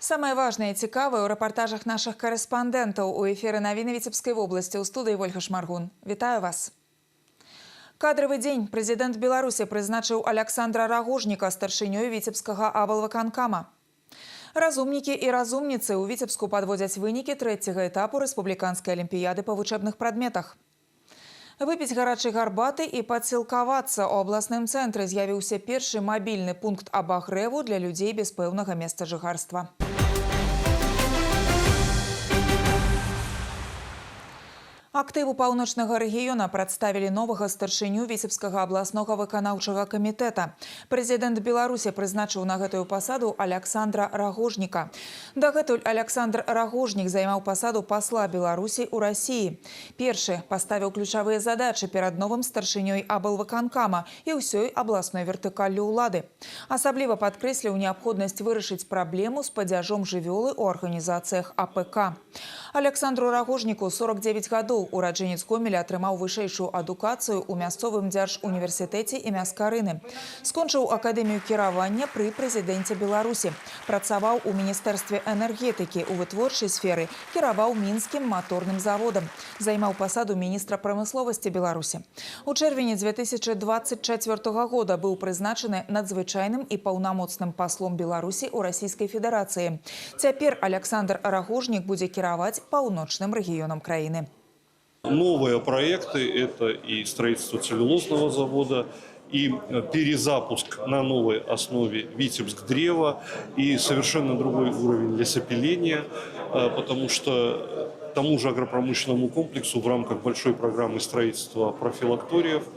Самое важное и цікаве у репортажах наших кореспондентов у эфире новины Витебской области. У студии Ольга Шмаргун. Вітаю вас. Кадровый день. Президент Беларуси призначил Александра Рагожника старшинёй Витебского аблвыканкама. Разумники и разумницы у Витебску подводят вынікі третьего этапу республиканской олимпиады по вучебных предметах. Выпить гарачай гарбаты и падсілкавацца у областном центре з'явіўся першы мобильный пункт абагрэву для людей без пэўнага места жыхарства. Актыву паўночнага рэгіёна прадставілі новага старшыню Віцебскага абласнога выканаўчага камітэта. Прэзідэнт Беларусі прызначыў на гэтую пасаду Александра Рагожніка. Дагэтуль Александр Рагожнік займаў пасаду пасла Беларусі ў Расіі. Першы паставіў ключавыя задачы перад новым старшынёй аблвыканкама і ўсёй абласной вертыкаллю ўлады. Асабліва падкрэсліў неабходнасць вырашыць праблему з падзяжом жывёлы ў арганізацыях АПК. Александру Рагожніку 49 гадоў. Ураджэнец Гомеля атрымаў вышэйшую адукацыю ў мясцовым дзяржуніверсітэце імя Скарыны. Скончыў акадэмію кіравання пры прэзідэнце Беларусі. Працаваў у міністэрстве энергетыкі, у вытворчай сферы, кіраваў мінскім маторным заводам. Займаў пасаду міністра прамысловасці Беларусі. У чэрвені 2024 года быў прызначаны надзвычайным і паўнамоцным паслом Беларусі ў Расійскай Федэрацыі. Цяпер Александр Рагожнік будзе кіраваць паўночным рэгіёнам краіны. Новые проекты – это и строительство целлюлозного завода, и перезапуск на новой основе Витебск-Древо, и совершенно другой уровень лесопиления, потому что тому же агропромышленному комплексу в рамках большой программы строительства профилакториев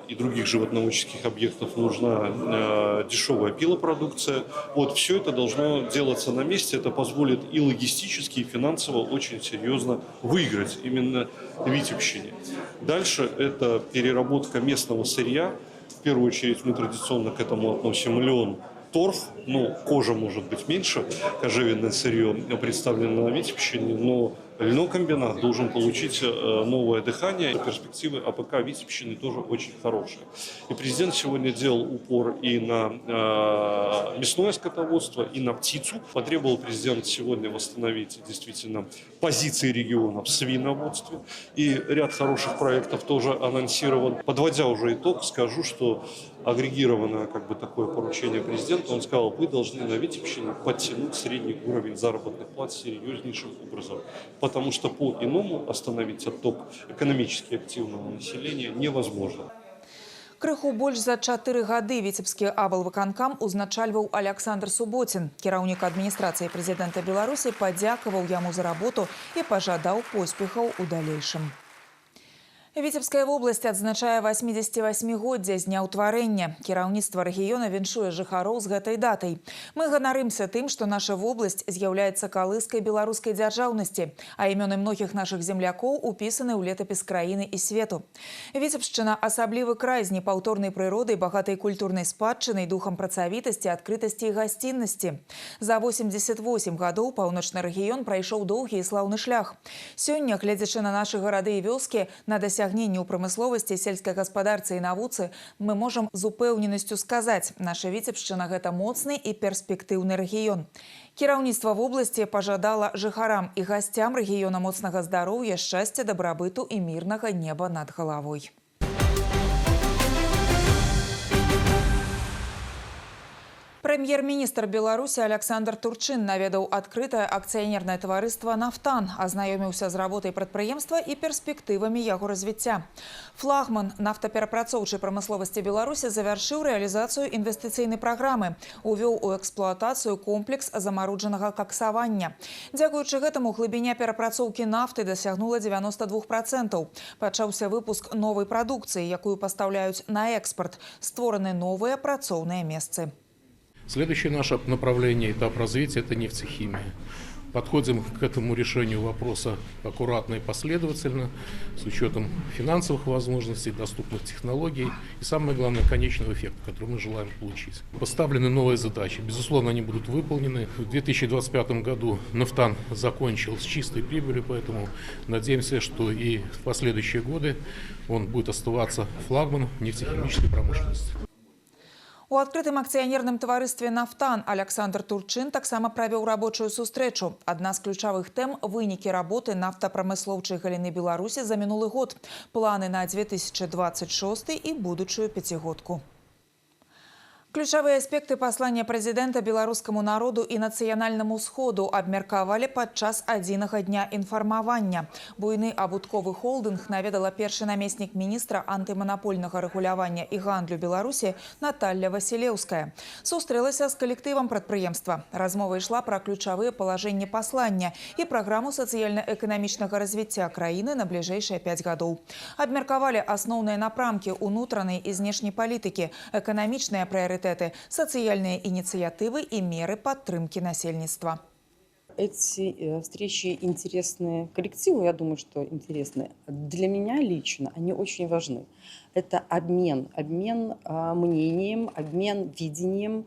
и других животноводческих объектов нужна дешевая пилопродукция. Вот все это должно делаться на месте. Это позволит и логистически, и финансово очень серьезно выиграть именно Витебщине. Дальше это переработка местного сырья. В первую очередь мы традиционно к этому относим лен, торф, кожа может быть меньше, кожевенное сырье представлено на Витебщине, но льнокомбинат должен получить новое дыхание. Перспективы АПК Витебщины тоже очень хорошие. И президент сегодня делал упор и на мясное скотоводство, и на птицу. Потребовал президент сегодня восстановить действительно позиции региона в свиноводстве. И ряд хороших проектов тоже анонсирован. Подводя уже итог, скажу, что агрегированное такое поручение президента, он сказал, вы должны на Витебщине подтянуть средний уровень заработных плат серьезнейшим образом. Потому что по-иному остановить отток экономически активного населения невозможно. Крыху больш за 4 гады Витебскі аблвыканкам узначальваў Александр Суботин. Кіраўнік адміністрацыі прэзідэнта Беларусі падзякаваў яму за работу і пажадаў поспехаў у далейшым. Витебская область адзначае 88-годдзе з дня ўтварэння. Кіраўніцтва рэгіёна віншуе жыхароў з гэтай датай. Мы ганарымся тым, што наша вобласць з'яўляецца калыскай беларускай дзяржаўнасці, а імёны многіх нашых землякоў упісаны ў летапіс краіны і свету. Витебшчына – асаблівы край з непаўторнай прыродай, багатай культурнай спадчынай, духам працавітасці, адкрытасці і гасціннасці. За 88 гадоў паўночны рэгіён прайшоў доўгі і слаўны шлях. Сёння, гледзячы на нашы гарады і вёскі, на дасягненні ў прамысловасці, сельскай гаспадарцы і навуцы, мы можам з упэўненасцю сказаць, наша Витебшчына – гэта моцны і перспектыўны рэгіён. Кіраўніцтва вобласці пажадала жыхарам і гасцям рэгіёна моцнага здароўя, шчасця, дабрабыту і мірнага неба над галавой. Прэм'ер-міністр Беларусі Александр Турчин наведаў адкрытае акцыянернае таварыства «Нафтан», азнаёміўся з работай прадпрыемства і перспектывамі яго развіцця. Флагман нафтаперапрацоўчай прамысловасці Беларусі завяршыў рэалізацыю інвестыцыйнай праграмы, увёў у эксплуатацыю комплекс замароджанага каксавання. Дзякуючы гэтаму глыбіня перапрацоўкі нафты дасягнула 92%. Пачаўся выпуск новай прадукцыі, якую пастаўляюць на экспарт. Створаны новыя працоўныя месцы. Следующее наше направление, этап развития – это нефтехимия. Подходим к этому решению вопроса аккуратно и последовательно, с учетом финансовых возможностей, доступных технологий и, самое главное, конечного эффекта, который мы желаем получить. Поставлены новые задачи. Безусловно, они будут выполнены. В 2025 году «Нафтан» закончил с чистой прибылью, поэтому надеемся, что и в последующие годы он будет оставаться флагманом нефтехимической промышленности. У адкрытым акцыянерным таварыстве «Нафтан» Александр Турчин таксама правіў рабочую сустрэчу. Адна з ключавых тэм – вынікі работы нафтапрамыслоўчай галіны Беларусі за мінулы год, планы на 2026 і будучую пяцігодку. Ключавыя аспекты паслання прэзідэнта беларускаму народу і нацыянальнаму сходу абмеркавалі падчас адзінага дня інфармавання. Буйны абутковы холдынг наведала першы намеснік міністра антыманапольнага рэгулявання і гандлю Беларусі Наталья Васілеўская. Сустрэлася з калектывам прадпрыемства. Размова ішла пра ключавыя палажэнні паслання і праграму сацыяльна-эканамічнага развіцця краіны на бліжэйшыя 5 гадоў. Абмеркавалі асноўныя напрамкі ўнутранай і знешняй палітыкі, эканамічныя прыярытэты, социальные инициативы и меры поддержки насельництва. Эти встречи интересные коллективу, я думаю, что интересные. Для меня лично они очень важны. Это обмен мнением, обмен видением.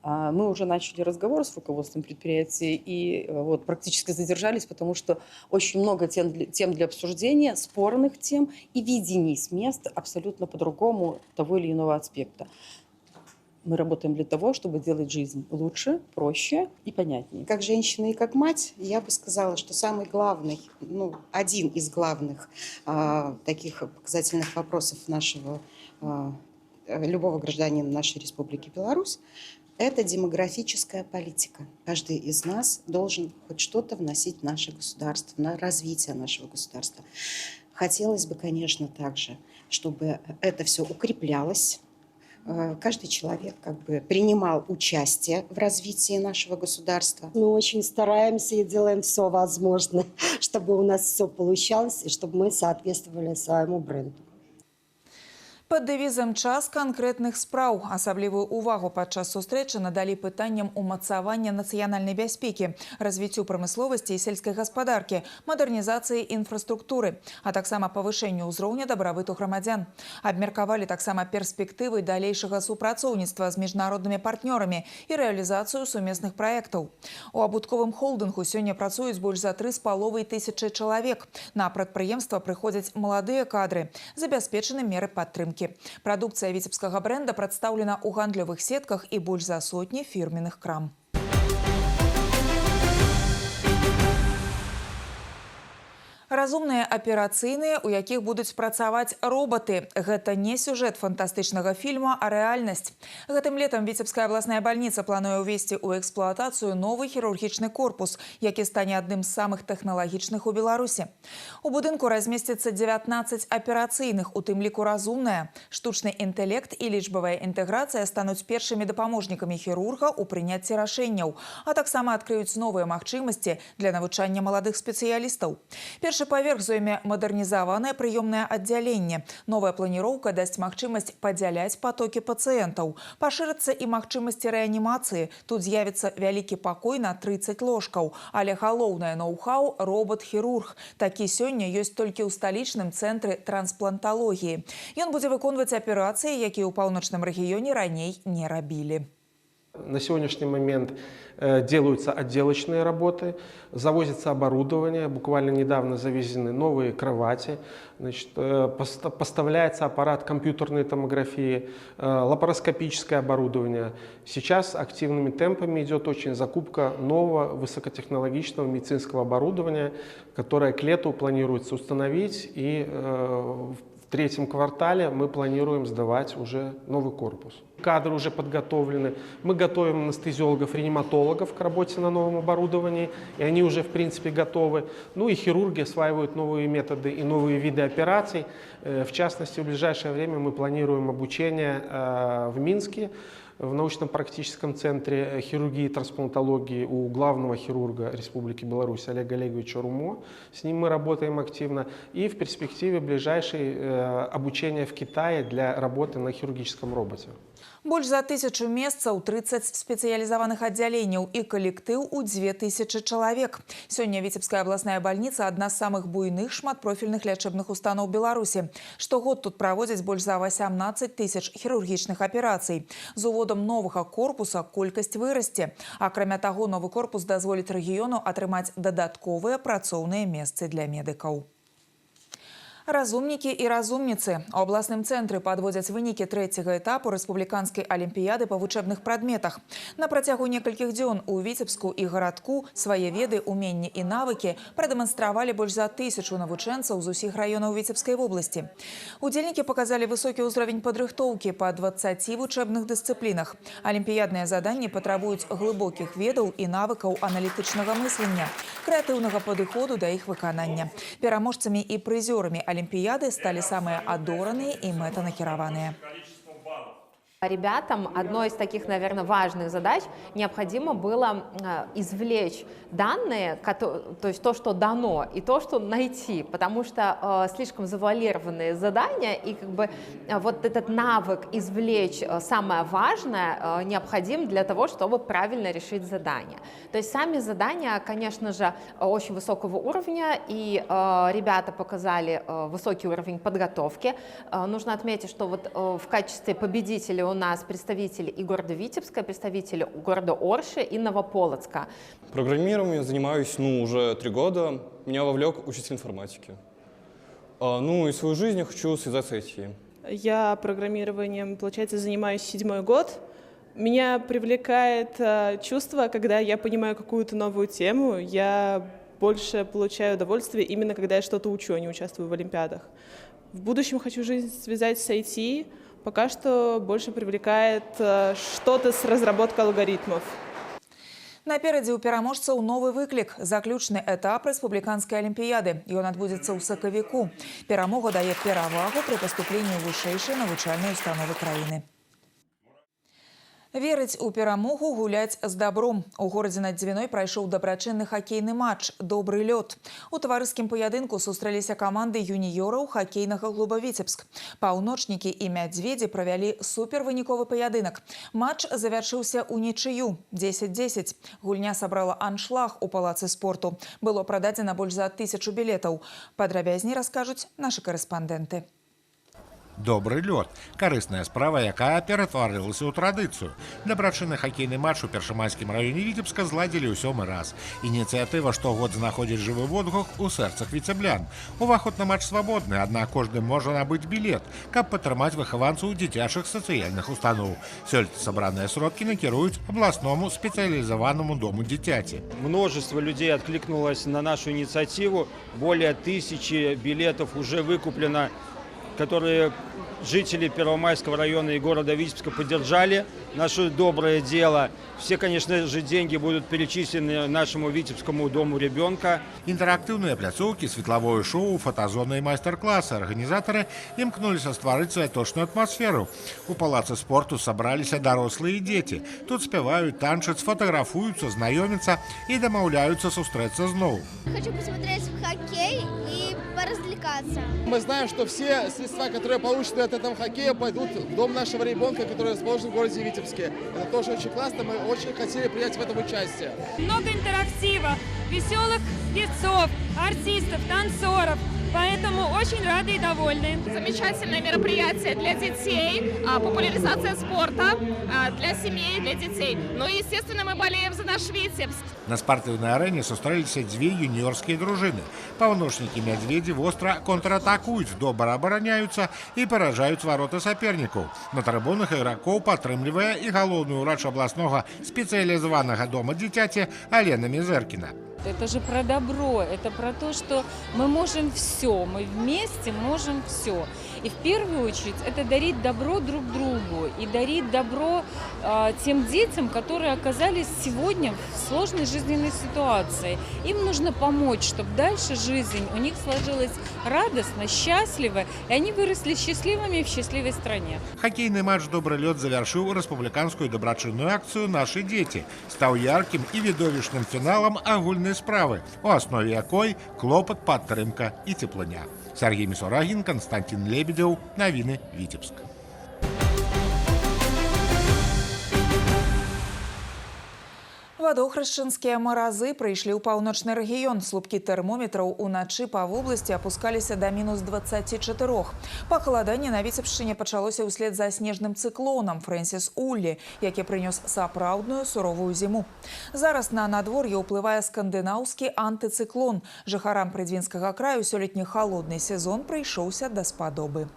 Мы уже начали разговор с руководством предприятия и вот практически задержались, потому что очень много тем для обсуждения, спорных тем и видений с мест абсолютно по-другому того или иного аспекта. Мы работаем для того, чтобы делать жизнь лучше, проще и понятнее. Как женщина и как мать, я бы сказала, что самый главный, один из главных таких показательных вопросов любого гражданина нашей Республики Беларусь – это демографическая политика. Каждый из нас должен хоть что-то вносить в наше государство, на развитие нашего государства. Хотелось бы, конечно, также, чтобы это все укреплялось. Каждый человек принимал участие в развитии нашего государства. Мы очень стараемся и делаем все возможное, чтобы у нас все получалось и чтобы мы соответствовали своему бренду. Пад дэвізам «Час канкрэтных спраў» асаблівую увагу падчас сустрэчы надалі пытанням умацавання нацыянальнай бяспекі, развіццю прамысловасці і сельскай гаспадаркі, мадэрнізацыі інфраструктуры, а таксама павышэнню ўзроўня дабрабыту грамадзян. Абмеркавалі таксама перспектывы далейшага супрацоўніцтва з міжнароднымі партнёрамі і рэалізацыю сумесных праектаў. У абутковым холдынгу сёння працуюць больш за 3500 чалавек. На прадпрыемства прыходзяць маладыя кадры, забяспечаны меры падтрымкі. Продукция витебского бренда представлена у гандлёвых сетках и больше за сотни фирменных крам. Разумныя аперацыйныя, у якіх будуць працаваць роботы. Гэта не сюжэт фантастычнага фільма, а рэальнасць. Гэтым летам Віцебская абласная бальніца плануе ўвесці ў эксплуатацыю новы хірургічны корпус, які стане адным з самых тэхналагічных у Беларусі. У будынку размесціцца 19 аперацыйных, у тым ліку разумная. Штучны інтэлект і лічбавая інтэграцыя стануць першымі дапаможнікамі хірурга ў прыняцці рашэнняў, а таксама адкрыюць новыя магчымасці для навучання маладых спецыялістаў. Першы паверх зойме мадэрнізаванае прыёмнае аддзяленне. Новая планіроўка дасць магчымасць падзяляць потокі пацыентаў. Пашырыцца і магчымасці рэанімацыі. Тут з'явіцца вялікі пакой на 30 ложкаў. Але галоўнае ноу-хау – робот-хірург. Такі сёння ёсць толькі ў сталічным цэнтры транспланталогіі. Ён будзе выконваць аперацыі, якія ў паўночным рэгіёне раней не рабілі. На сегодняшний момент делаются отделочные работы, завозится оборудование, буквально недавно завезены новые кровати, значит, поставляется аппарат компьютерной томографии, лапароскопическое оборудование. Сейчас активными темпами идет очень закупка нового высокотехнологичного медицинского оборудования, которое к лету планируется установить, и в третьем квартале мы планируем сдавать уже новый корпус. Кадры уже подготовлены. Мы готовим анестезиологов, реаниматологов к работе на новом оборудовании, и они уже, в принципе, готовы. Ну и хирурги осваивают новые методы и новые виды операций. В частности, в ближайшее время мы планируем обучение в Минске, в научно-практическом центре хирургии и трансплантологии у главного хирурга Республики Беларусь Олега Олеговича Румо. С ним мы работаем активно. И в перспективе ближайшее обучение в Китае для работы на хирургическом роботе. Больш за 1000 месцаў, 30 спецыялізаваных аддзяленняў і калектыў у 2000 чалавек. Сёння Віцебская абласная бальніца – адна з самых буйных шматпрофільных лячэбных устаноў Беларусі. Штогод тут праводзяць больш за 18 000 хірургічных аперацый. З уводам новага корпуса колькасць вырасце. Акрамя таго, новы корпус дазволіць рэгіёну атрымаць дадатковыя працоўныя месцы для медыкаў. Разумнікі і разумніцы. У абласным цэнтры падводзяць вынікі трэцяга этапу рэспубліканскай алімпіяды па вучэбных прадметах. На працягу некалькіх дзён у Віцебску і гарадку свае веды, уменні і навыкі прадэманстравалі больш за 1000 навучэнцаў з усіх раёнаў Віцебскай вобласці. Удзельнікі паказалі высокі ўзровень падрыхтоўкі па 20 вучэбных дысцыплінах. Алімпіядныя заданні патрабуюць глыбокіх ведаў і навыкаў аналітычнага мыслення, крэатыўнага падыходу да іх выканання. Пераможцамі і прызёрамі Олимпиады стали самые адоранные и мэтанакіраваныя. Ребятам одной из таких, наверное, важных задач необходимо было извлечь данные, то есть то, что дано, и то, что найти, потому что слишком завуалированные задания, и как бы вот этот навык извлечь самое важное необходим для того, чтобы правильно решить задание. То есть сами задания, конечно же, очень высокого уровня, и ребята показали высокий уровень подготовки. Нужно отметить, что вот в качестве победителей у нас представители и города Витебска, представители города Орши и Новополоцка. Программированием занимаюсь уже 3 года. Меня вовлек учитель информатики. И свою жизнь я хочу связать с IT. Я программированием, получается, занимаюсь 7-й год. Меня привлекает чувство, когда я понимаю какую-то новую тему. Я больше получаю удовольствие именно когда я что-то учу, а не участвую в олимпиадах. В будущем хочу жизнь связать с IT. Пока что больше привлекает что-то с разработкой алгоритмов. Наперадзе ў пераможцаў новы выклік – заключны этап рэспубліканскай алімпіяды. Ён адбудзецца ў сакавіку. Перамога дае перавагу пры паступленні ў вышэйшыя навучальныя установы краіны. Верыць у перамогу, гуляць з дабром. У горадзе над Дзвіной прайшоў дабрачынны хакейны матч «Добры лёд». У таварыскім паядынку сустрэліся каманды юніёраў хакейнага клуба «Віцебск». Паўночнікі і «Мядзведзі» правялі супервыніковы паядынак. Матч завяршыўся ўнічыю 10-10. Гульня сабрала аншлаг у палацы спорту. Было прададзена больш за 1000 білетаў. Падрабязней раскажуць нашы карэспандэнты. Добры лёд – карысная справа, якая ператварылася ў традыцыю. Дабрачынны хакейны матч у першамайскім раёне Віцебска зладзілі ў 7-й раз. Ініцыятыва штогод знаходзіць жывы водгук у сэрцах віцеблян. Уваход на матч свабодны, аднак кожны можа набыць білет, каб падтрымаць выхаванцаў дзіцячых сацыяльных устаноў. Сёлета сабраныя сродкі накіруюць абласному спецыялізаванаму дому дзіцяці. Множество людей откликнулось на нашу инициативу. Более 1000 билетов уже выкуплено, которые жители Первомайского района и города Витебска поддержали наше доброе дело. Все, конечно же, деньги будут перечислены нашему Витебскому дому ребенка. Интерактивные пляцоўкі, светлавое шоу, фотозоны и мастер-классы. Организаторы імкнуліся стварыць святочную атмосферу. У палаце спорту собраліся дарослыя дети. Тут спевают, танчаць, фотографуются, знакомятся и домаўляются сустрэцца зноў. Хочу посмотреть в хоккей и поразвлекаться. Мы знаем, что все средства, которые получены от этого хоккея, пойдут в дом нашего ребенка, который расположен в городе Витебске. Это тоже очень классно, мы очень хотели принять в этом участие. Много интерактива, веселых певцов, артистов, танцоров. Поэтому очень рады и довольны. Замечательное мероприятие для детей, популяризация спорта для семей, для детей. Ну и, естественно, мы болеем за наш Витебск. На спартыўнай арэне сустрэліся дзве юніёрскія дружыны. Паўночнікі «Мядзведзі» востра контратакуюць, добра абараняюцца і паражаюць вароты сапернікаў. На трыбунах ігракоў падтрымлівае і галоўны ўрач абласнога спецыялізаванага дома дзіцяці Алена Мизеркина. Это же про добро, это про то, что мы можем все, мы вместе можем все. И в первую очередь это дарить добро друг другу и дарить добро тем детям, которые оказались сегодня в сложной жизненной ситуации. Им нужно помочь, чтобы дальше жизнь у них сложилась радостно, счастливо, и они выросли счастливыми в счастливой стране. Хоккейный матч «Добрый лёд» завяршыў рэспубліканскую дабрачынную акцыю «Наши дети». Стаў ярким и відовішчным фіналам агульнай справы, у аснове якой клопат, падтрымка і цеплыня. Сергей Мисурагин, Константин Лебедев. Новины Витебск. В Давадохрышчынскія маразы прыйшлі ў паўночны рэгіён. Слупкі тэрмометраў уначы па вобласці апускаліся да мінус 24. Пахаладанне на Віцебшчыне пачалося ўслед за снежным цыклонам Фрэнсіс Уллі, які прынёс сапраўдную суровую зіму. Зараз на надвор'е ўплывае скандынаўскі антыцыклон. Жыхарам Прыдзінскага краю сёлетні холодны сезон прыйшоўся даспадобы.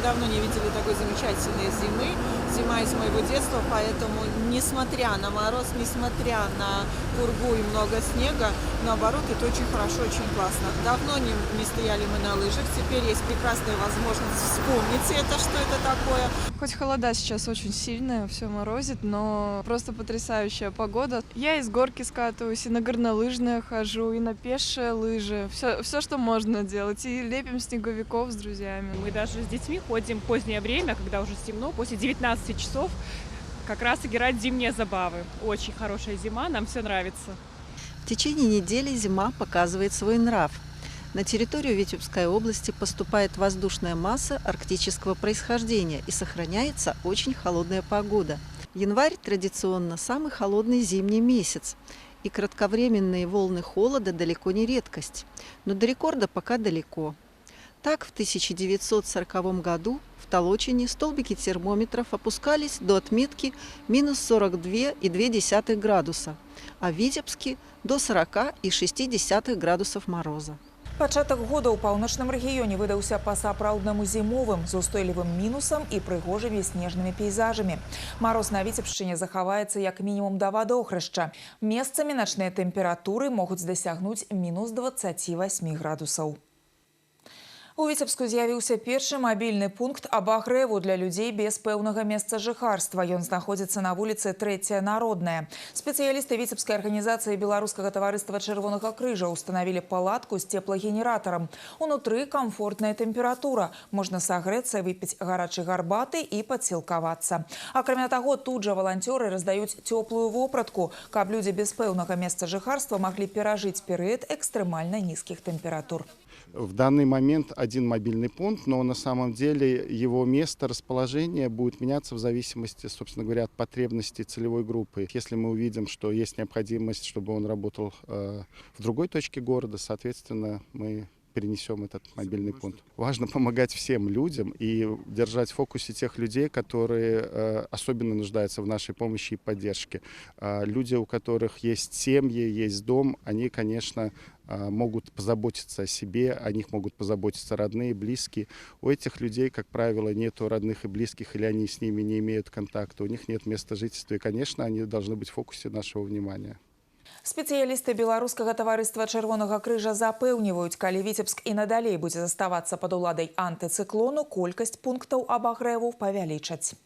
Давно не видели такой замечательной зимы. Зима из моего детства, поэтому, несмотря на мороз, несмотря на пургу и много снега, наоборот, это очень хорошо, очень классно. Давно не стояли мы на лыжах, теперь есть прекрасная возможность вспомнить это, что это такое. Хоть холода сейчас очень сильная, все морозит, но просто потрясающая погода. Я из горки скатываюсь, и на горнолыжные хожу, и на пешие лыжи. Все, что можно делать. И лепим снеговиков с друзьями. Мы даже с детьми ходим в позднее время, когда уже темно, после 19 часов, как раз играть в зимние забавы. Очень хорошая зима, нам все нравится. В течение недели зима показывает свой нрав. На территорию Витебской области поступает воздушная масса арктического происхождения и сохраняется очень холодная погода. Январь традиционно самый холодный зимний месяц, и кратковременные волны холода далеко не редкость, но до рекорда пока далеко. Так, в 1940 году в Толочине столбики термометров опускались до отметки минус 42,2 градуса, а в Витебске до 40,6 градусов мороза. Пачатак года ў паўночным рэгіёне выдаўся па-сапраўднаму зімовым, з устойлівым мінусам і прыгожымі снежнымі пейзажамі. Мароз на Віцебшчыне захаваецца як мінімум да Вадохрышча. Месцамі начныя тэмпературы могуць дасягнуць мінус 28 градусаў. У Віцебску з'явіўся першы мабільны пункт абагрэву для людзей без пэўнага месца жыхарства. Ён знаходзіцца на вуліцы 3 Народная. Спецыялісты Віцебскай арганізацыі Беларускага таварыства Чырвонага крыжа установілі палатку з цеплагенератарам. Унутры комфортная тэмпература. Можна сагрэцца, выпіць гарачай гарбаты і падсілкавацца. Акрамя таго, тут жа валанцёры раздаюць цёплую вопратку, каб людзі без пэўнага месца жыхарства маглі перажыць перыяд экстрэмальна нізкіх тэмператур. В данный момент один мобильный пункт, но на самом деле его место расположения будет меняться в зависимости, собственно говоря, от потребностей целевой группы. Если мы увидим, что есть необходимость, чтобы он работал в другой точке города, соответственно, мы перенесем этот мобильный пункт. Важно помогать всем людям и держать в фокусе тех людей, которые особенно нуждаются в нашей помощи и поддержке. Люди, у которых есть семьи, есть дом, они, конечно, могут позаботиться о себе, о них могут позаботиться родные, близкие. У этих людей, как правило, нету родных и близких, или они с ними не имеют контакта, у них нет места жительства, и, конечно, они должны быть в фокусе нашего внимания. Спецыялісты Беларускага таварыства Чырвонага крыжа запэўніваюць, калі Віцебск і надалей будзе заставацца пад уладай антыцыклону, колькасць пунктаў абагрэву павялічаць.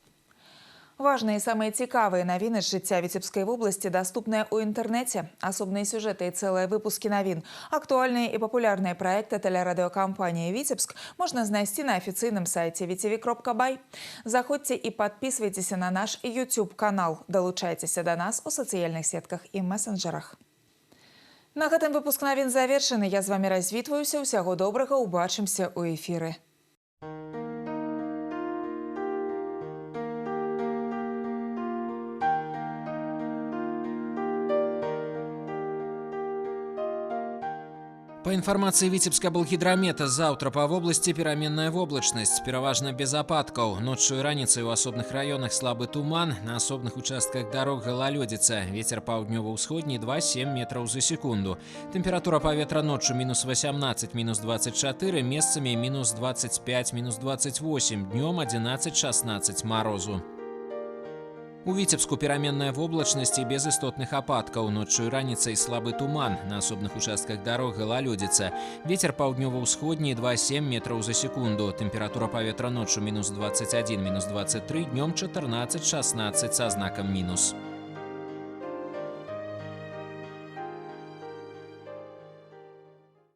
Важныя і самыя цікавыя навіны з жыцця Віцебскай вобласці даступныя ў інтэрнэце. Асобныя сюжэты і цэлыя выпускі навін. Актуальныя і папулярныя праекты тэлерадыёкампаніі «Віцебск» можна знайсці на афіцыйным сайце vtv.by. Заходзьце і падпісвайцеся на наш YouTube-канал. Далучайцеся да нас у сацыяльных сетках і месенджерах. На гэтым выпуск навін завершаны. Я з вамі развітваюся. Усяго добрага, убачымся ў эфіры. По информации Витебска-Болгидромета, завтра по области переменная воблачность, пераважна без ападкаў. Ночью и раніцай у асобных районах слабый туман, на асобных участках дорог галалёдзіца. Ветер паўднёва-ўсходні 2,7 метров за секунду. Температура паветра ночью минус 18, минус 24, месцамі минус 25, минус 28, днем 11-16 морозу. У Витебску переменная воблачность и без істотных ападкаў. Ночью и раніцай слабый туман, на асобных участках дорог галалёдзіца. Ветер паўднёва-ўсходні 2,7 метров за секунду. Температура паветра ночью минус 21, минус 23, днем 14-16 со знаком минус.